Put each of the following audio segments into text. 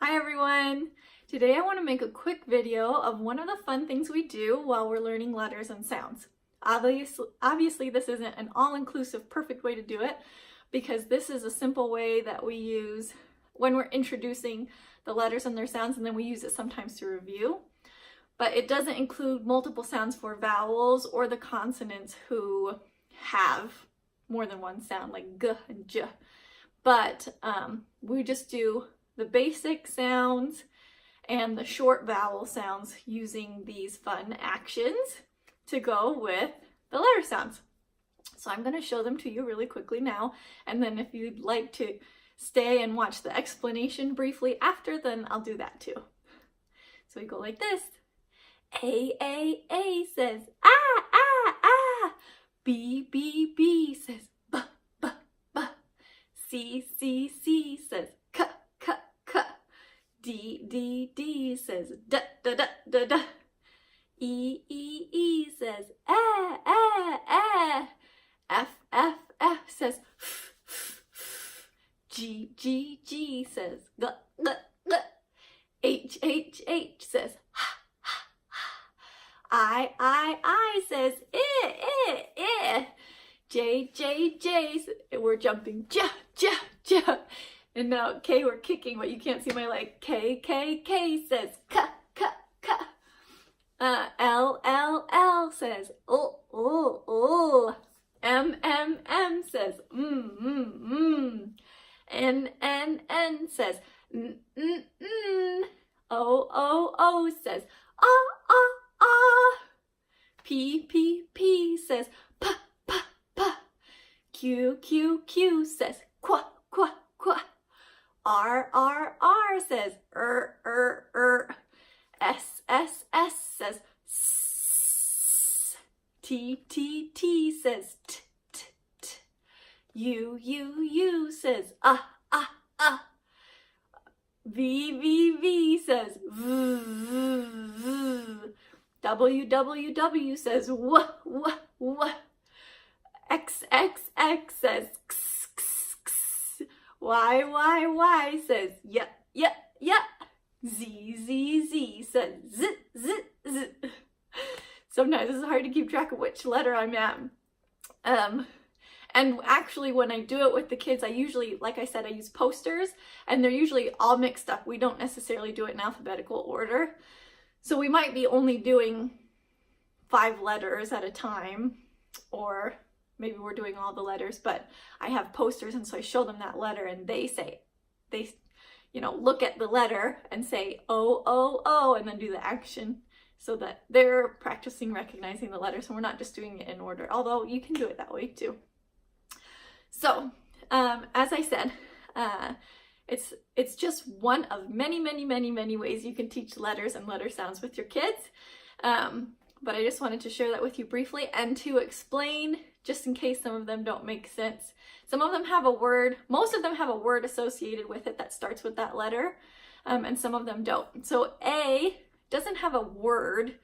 Hi everyone! Today I want to make a quick video of one of the fun things we do while we're learning letters and sounds. Obviously this isn't an all-inclusive perfect way to do it because this is a simple way that we use when we're introducing the letters and their sounds, and then we use it sometimes to review. But it doesn't include multiple sounds for vowels or the consonants who have more than one sound like g and j. But we just do the basic sounds and the short vowel sounds using these fun actions to go with the letter sounds. So I'm going to show them to you really quickly now, and then if you'd like to stay and watch the explanation briefly after, then I'll do that too. So we go like this. A says ah, ah, ah. B says b, b, b. C says k, k, k. D says d, d, d, d, d. E says eh, eh, eh. F says f, f, f. G says g, g, g. H says ha, ha, ha. I says eh. J, we're jumping j. And now K, we're kicking, but you can't see my leg. K says k. L says oh. M says N says O says ah. P says p. Q says qua. R says S says s. T says t. U says ah. V says v. W says w. X says x. Y says yeah. Z says z. Sometimes it's hard to keep track of which letter I'm at. And actually when I do it with the kids, I usually, like I said, I use posters, and they're usually all mixed up. We don't necessarily do it in alphabetical order. So we might be only doing 5 letters at a time, or maybe we're doing all the letters, but I have posters, and so I show them that letter, and they look at the letter and say oh, and then do the action, so that they're practicing recognizing the letters, and we're not just doing it in order, although you can do it that way too. So as I said, it's just one of many ways you can teach letters and letter sounds with your kids. But I just wanted to share that with you briefly and to explain, just in case some of them don't make sense. Some of them have a word, most of them have a word associated with it that starts with that letter, and some of them don't. So A doesn't have a word,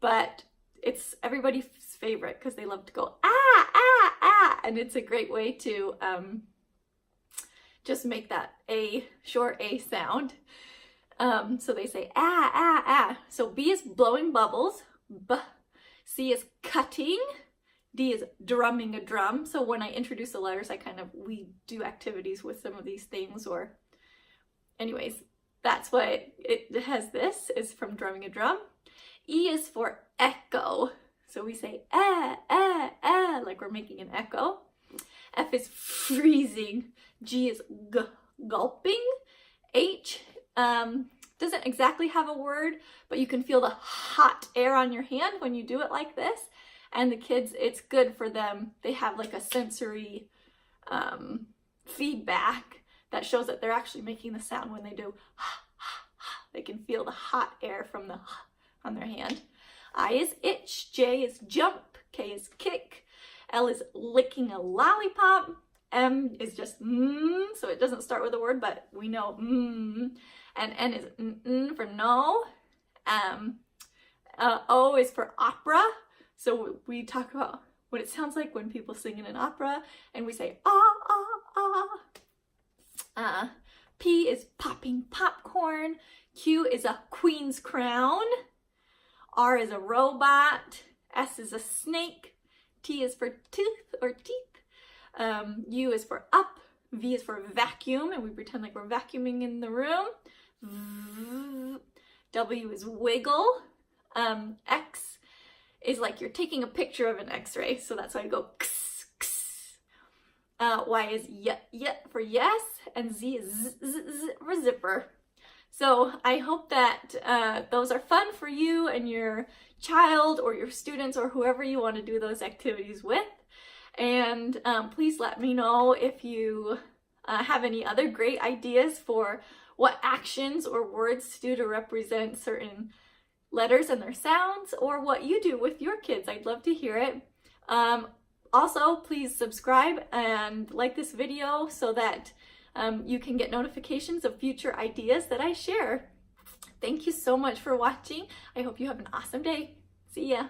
but it's everybody's favorite because they love to go ah, and it's a great way to just make that short A sound. So they say ah. So B is blowing bubbles. B. C is cutting. D is drumming a drum. So when I introduce the letters, we do activities with some of these things, or anyways, that's why it has this, is from drumming a drum. E is for echo. So we say like we're making an echo. F is freezing. G is gulping. H doesn't exactly have a word, but you can feel the hot air on your hand when you do it like this. And the kids, it's good for them. They have like a sensory feedback that shows that they're actually making the sound when they do. They can feel the hot air from the on their hand. I is itch. J is jump. K is kick. L is licking a lollipop. M is just so it doesn't start with a word, but we know And N is for no. O is for opera. So we talk about what it sounds like when people sing in an opera, and we say ah, ah, ah. P is popping popcorn. unicorn. Q is a queen's crown. R is a robot. S is a snake. T is for tooth or teeth. U is for up. V is for vacuum, and we pretend like we're vacuuming in the room. W is wiggle. X is like you're taking a picture of an x-ray, so that's why I go x, x. Y is for yes, and Z is z for zipper. So I hope that those are fun for you and your child or your students or whoever you want to do those activities with. And please let me know if you have any other great ideas for what actions or words to do to represent certain letters and their sounds, or what you do with your kids. I'd love to hear it. Also, please subscribe and like this video so that you can get notifications of future ideas that I share. Thank you so much for watching. I hope you have an awesome day. See ya.